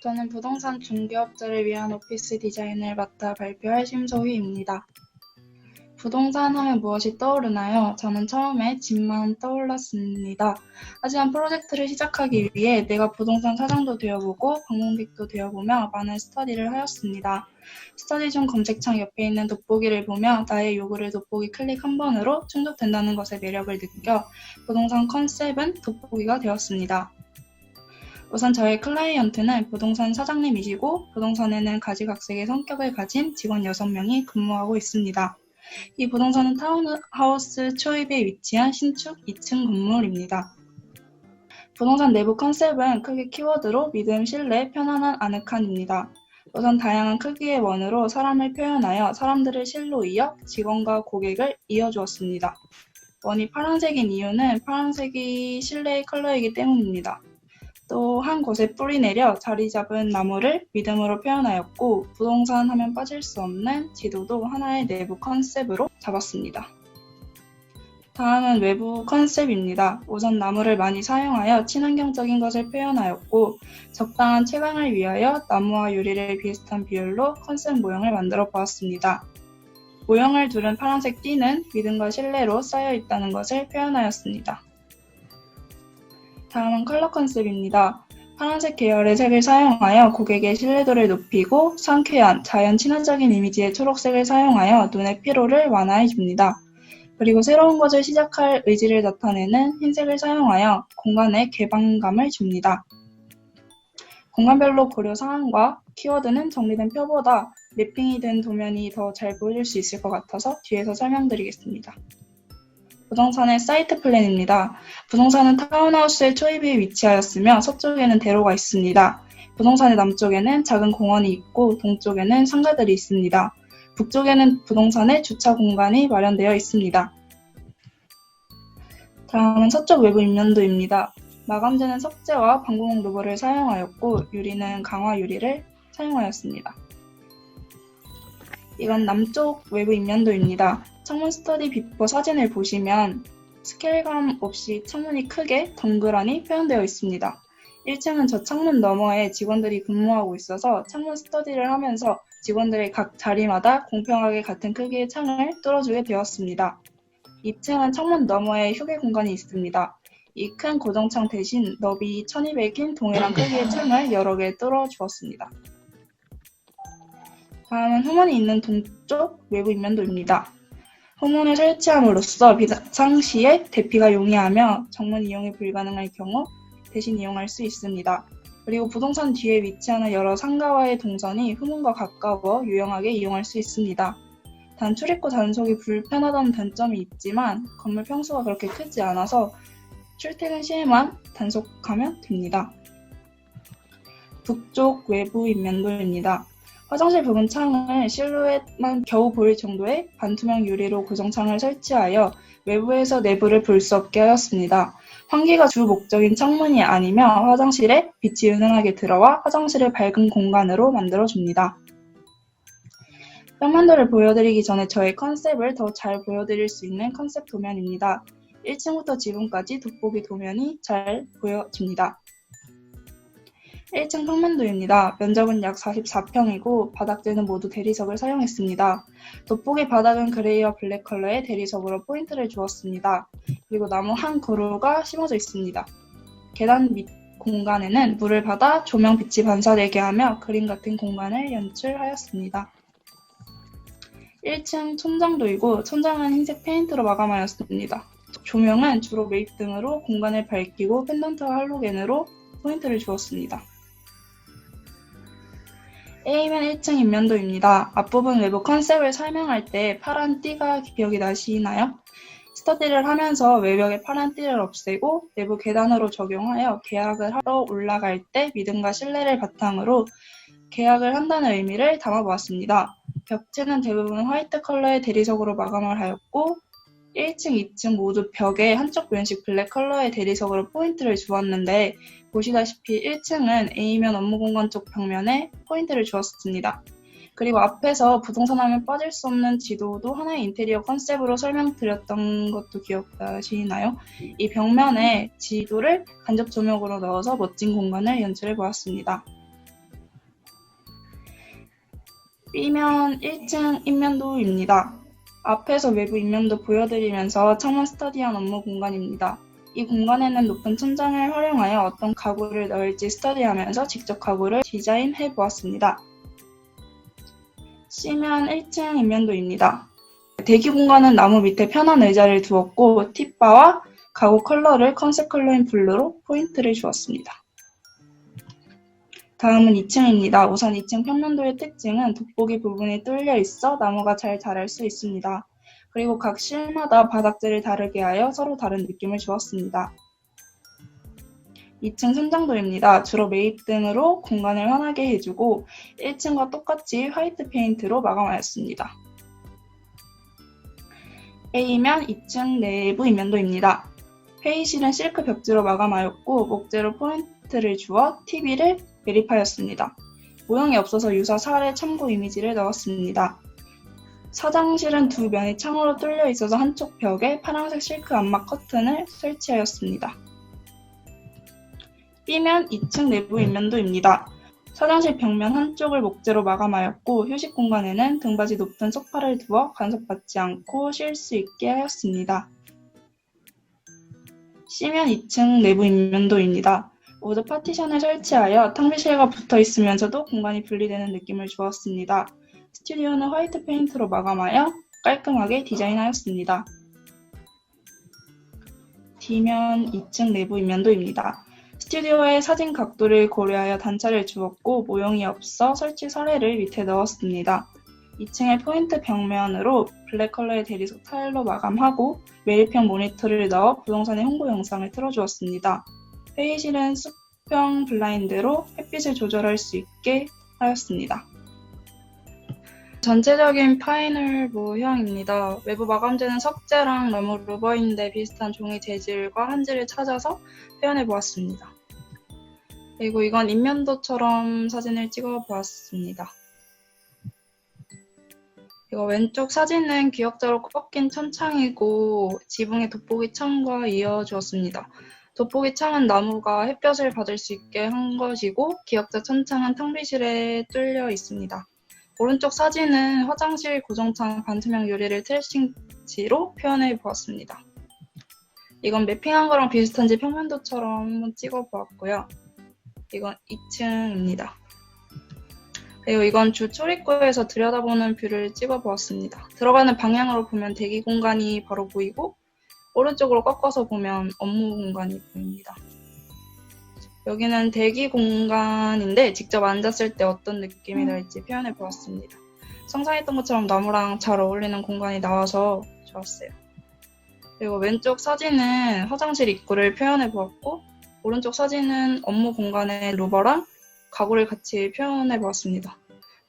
저는 부동산 중개업자를 위한 오피스 디자인을 맡아 발표할 심소희입니다. 부동산 하면 무엇이 떠오르나요? 저는 처음에 집만 떠올랐습니다. 하지만 프로젝트를 시작하기 위해 내가 부동산 사장도 되어보고 방문객도 되어보며 많은 스터디를 하였습니다. 스터디 중 검색창 옆에 있는 돋보기를 보며 나의 요구를 돋보기 클릭 한 번으로 충족된다는 것의 매력을 느껴 부동산 컨셉은 돋보기가 되었습니다. 우선 저의 클라이언트는 부동산 사장님이시고 부동산에는 가지각색의 성격을 가진 직원 6명이 근무하고 있습니다. 이 부동산은 타운하우스 초입에 위치한 신축 2층 건물입니다. 부동산 내부 컨셉은 크게 키워드로 믿음, 신뢰, 편안한, 아늑한입니다. 우선 다양한 크기의 원으로 사람을 표현하여 사람들을 실로 이어 직원과 고객을 이어주었습니다. 원이 파란색인 이유는 파란색이 실내의 컬러이기 때문입니다. 또 한 곳에 뿌리 내려 자리 잡은 나무를 믿음으로 표현하였고 부동산 하면 빠질 수 없는 지도도 하나의 내부 컨셉으로 잡았습니다. 다음은 외부 컨셉입니다. 우선 나무를 많이 사용하여 친환경적인 것을 표현하였고 적당한 채광을 위하여 나무와 유리를 비슷한 비율로 컨셉 모형을 만들어 보았습니다. 모형을 두른 파란색 띠는 믿음과 신뢰로 쌓여 있다는 것을 표현하였습니다. 다음은 컬러 컨셉입니다. 파란색 계열의 색을 사용하여 고객의 신뢰도를 높이고 상쾌한, 자연 친화적인 이미지의 초록색을 사용하여 눈의 피로를 완화해 줍니다. 그리고 새로운 것을 시작할 의지를 나타내는 흰색을 사용하여 공간에 개방감을 줍니다. 공간별로 고려 사항과 키워드는 정리된 표보다 랩핑이 된 도면이 더 잘 보여줄 수 있을 것 같아서 뒤에서 설명드리겠습니다. 부동산의 사이트 플랜입니다. 부동산은 타운하우스의 초입에 위치하였으며 서쪽에는 대로가 있습니다. 부동산의 남쪽에는 작은 공원이 있고 동쪽에는 상가들이 있습니다. 북쪽에는 부동산의 주차 공간이 마련되어 있습니다. 다음은 서쪽 외부 인면도입니다. 마감재는 석재와 방구목 루버를 사용하였고 유리는 강화 유리를 사용하였습니다. 이건 남쪽 외부 인면도입니다. 창문 스터디 비포 사진을 보시면 스케일감 없이 창문이 크게 덩그러니 표현되어 있습니다. 1층은 저 창문 너머에 직원들이 근무하고 있어서 창문 스터디를 하면서 직원들의 각 자리마다 공평하게 같은 크기의 창을 뚫어주게 되었습니다. 2층은 창문 너머에 휴게 공간이 있습니다. 이 큰 고정창 대신 너비 1200인 동일한 크기의 창을 여러 개 뚫어주었습니다. 다음은 후문이 있는 동쪽 외부 인면도입니다. 후문을 설치함으로써 비상시에 대피가 용이하며 정문 이용이 불가능할 경우 대신 이용할 수 있습니다. 그리고 부동산 뒤에 위치하는 여러 상가와의 동선이 후문과 가까워 유용하게 이용할 수 있습니다. 단 출입구 단속이 불편하다는 단점이 있지만 건물 평수가 그렇게 크지 않아서 출퇴근 시에만 단속하면 됩니다. 북쪽 외부 인면도입니다. 화장실 부분 창을 실루엣만 겨우 보일 정도의 반투명 유리로 고정창을 설치하여 외부에서 내부를 볼 수 없게 하였습니다. 환기가 주 목적인 창문이 아니며 화장실에 빛이 은은하게 들어와 화장실을 밝은 공간으로 만들어줍니다. 평면도를 보여드리기 전에 저의 컨셉을 더 잘 보여드릴 수 있는 컨셉 도면입니다. 1층부터 지붕까지 돋보기 도면이 잘 보여집니다. 1층 평면도입니다. 면적은 약 44평이고 바닥재는 모두 대리석을 사용했습니다. 돋보기 바닥은 그레이와 블랙 컬러의 대리석으로 포인트를 주었습니다. 그리고 나무 한 그루가 심어져 있습니다. 계단 밑 공간에는 물을 받아 조명 빛이 반사되게 하며 그림 같은 공간을 연출하였습니다. 1층 천장도이고 천장은 흰색 페인트로 마감하였습니다. 조명은 주로 매입등으로 공간을 밝히고 펜던트와 할로겐으로 포인트를 주었습니다. A면 1층 인면도입니다. 앞부분 외부 컨셉을 설명할 때 파란 띠가 기억이 나시나요? 스터디를 하면서 외벽에 파란 띠를 없애고 내부 계단으로 적용하여 계약을 하러 올라갈 때 믿음과 신뢰를 바탕으로 계약을 한다는 의미를 담아보았습니다. 벽체는 대부분 화이트 컬러의 대리석으로 마감을 하였고 1층, 2층 모두 벽에 한쪽 면씩 블랙 컬러의 대리석으로 포인트를 주었는데 보시다시피 1층은 A면 업무공간 쪽 벽면에 포인트를 주었습니다. 그리고 앞에서 부동산 하면 빠질 수 없는 지도도 하나의 인테리어 컨셉으로 설명드렸던 것도 기억나시나요? 이 벽면에 지도를 간접 조명으로 넣어서 멋진 공간을 연출해 보았습니다. B면 1층 인면도입니다. 앞에서 외부 인면도 보여드리면서 창문 스터디한 업무 공간입니다. 이 공간에는 높은 천장을 활용하여 어떤 가구를 넣을지 스터디하면서 직접 가구를 디자인해 보았습니다. C면 1층 인면도입니다. 대기 공간은 나무 밑에 편한 의자를 두었고 팁바와 가구 컬러를 컨셉 컬러인 블루로 포인트를 주었습니다. 다음은 2층입니다. 우선 2층 평면도의 특징은 돋보기 부분이 뚫려 있어 나무가 잘 자랄 수 있습니다. 그리고 각 실마다 바닥재를 다르게 하여 서로 다른 느낌을 주었습니다. 2층 천장도입니다. 주로 매입등으로 공간을 환하게 해주고 1층과 똑같이 화이트 페인트로 마감하였습니다. A면 2층 내부 인면도입니다. 회의실은 실크 벽지로 마감하였고 목재로 포인트를 주어 TV를 매립하였습니다. 모형이 없어서 유사 사례 참고 이미지를 넣었습니다. 사장실은 두 면이 창으로 뚫려 있어서 한쪽 벽에 파란색 실크 암막 커튼을 설치하였습니다. B면 2층 내부 인면도입니다. 사장실 벽면 한쪽을 목재로 마감하였고 휴식 공간에는 등받이 높은 소파를 두어 간섭받지 않고 쉴 수 있게 하였습니다. C면 2층 내부 인면도입니다. 우드 파티션을 설치하여 탕비실과 붙어 있으면서도 공간이 분리되는 느낌을 주었습니다. 스튜디오는 화이트 페인트로 마감하여 깔끔하게 디자인하였습니다. D면 2층 내부 인면도입니다. 스튜디오의 사진 각도를 고려하여 단차를 주었고 모형이 없어 설치 사례를 밑에 넣었습니다. 2층의 포인트 벽면으로 블랙 컬러의 대리석 타일로 마감하고 매립형 모니터를 넣어 부동산의 홍보 영상을 틀어주었습니다. 회의실은 수평 블라인드로 햇빛을 조절할 수 있게 하였습니다. 전체적인 파이널 모형입니다. 외부 마감재는 석재랑 나무 루버인데 비슷한 종이 재질과 한지를 찾아서 표현해 보았습니다. 그리고 이건 인면도처럼 사진을 찍어 보았습니다. 이거 왼쪽 사진은 기역자로 꺾인 천창이고 지붕의 돋보기 창과 이어주었습니다. 돋보기 창은 나무가 햇볕을 받을 수 있게 한 것이고 기역자 천창은 탕비실에 뚫려 있습니다. 오른쪽 사진은 화장실 고정창 반투명 유리를 트래싱지로 표현해 보았습니다. 이건 매핑한 거랑 비슷한지 평면도처럼 한번 찍어 보았고요. 이건 2층입니다. 그리고 이건 주 출입구에서 들여다보는 뷰를 찍어 보았습니다. 들어가는 방향으로 보면 대기 공간이 바로 보이고 오른쪽으로 꺾어서 보면 업무 공간이 보입니다. 여기는 대기 공간인데 직접 앉았을 때 어떤 느낌이 날지 표현해 보았습니다. 상상했던 것처럼 나무랑 잘 어울리는 공간이 나와서 좋았어요. 그리고 왼쪽 사진은 화장실 입구를 표현해 보았고 오른쪽 사진은 업무 공간의 루버랑 가구를 같이 표현해 보았습니다.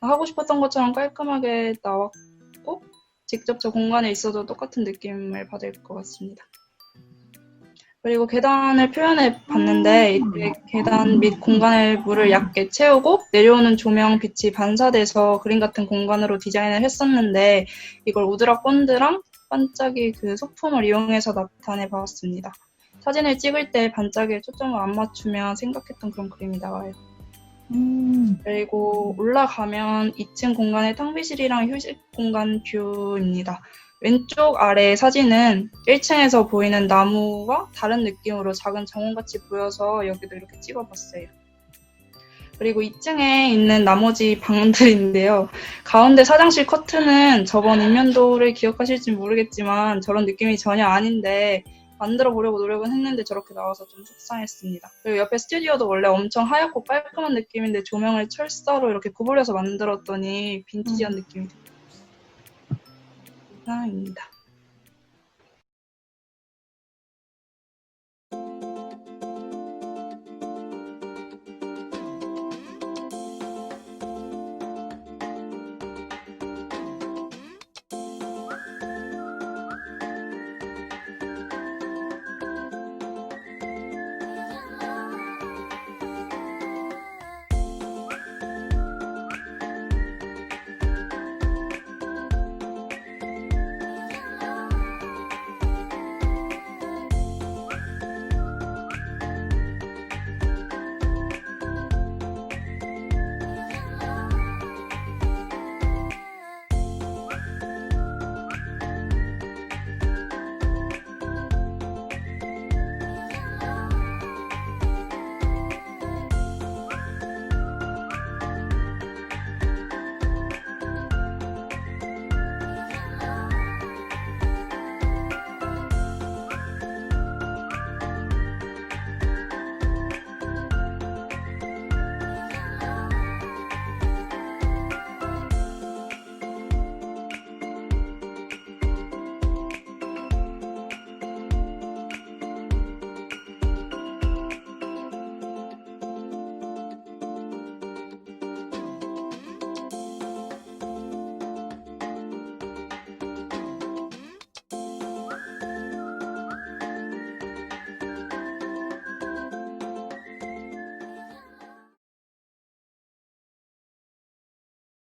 하고 싶었던 것처럼 깔끔하게 나왔고 직접 저 공간에 있어도 똑같은 느낌을 받을 것 같습니다. 그리고 계단을 표현해 봤는데 이때 계단 및 공간의 물을 얇게 채우고 내려오는 조명 빛이 반사돼서 그림 같은 공간으로 디자인을 했었는데 이걸 우드락 본드랑 반짝이 그 소품을 이용해서 나타내 봤습니다. 사진을 찍을 때 반짝이에 초점을 안 맞추면 생각했던 그런 그림이 나와요. 그리고 올라가면 2층 공간의 탕비실이랑 휴식 공간 뷰입니다. 왼쪽 아래 사진은 1층에서 보이는 나무와 다른 느낌으로 작은 정원같이 보여서 여기도 이렇게 찍어봤어요. 그리고 2층에 있는 나머지 방들인데요. 가운데 사장실 커튼은 저번 인면도를 기억하실지 모르겠지만 저런 느낌이 전혀 아닌데 만들어 보려고 노력은 했는데 저렇게 나와서 좀 속상했습니다. 그리고 옆에 스튜디오도 원래 엄청 하얗고 깔끔한 느낌인데 조명을 철사로 이렇게 구부려서 만들었더니 빈티지한 느낌이 들어요. 이상입니다.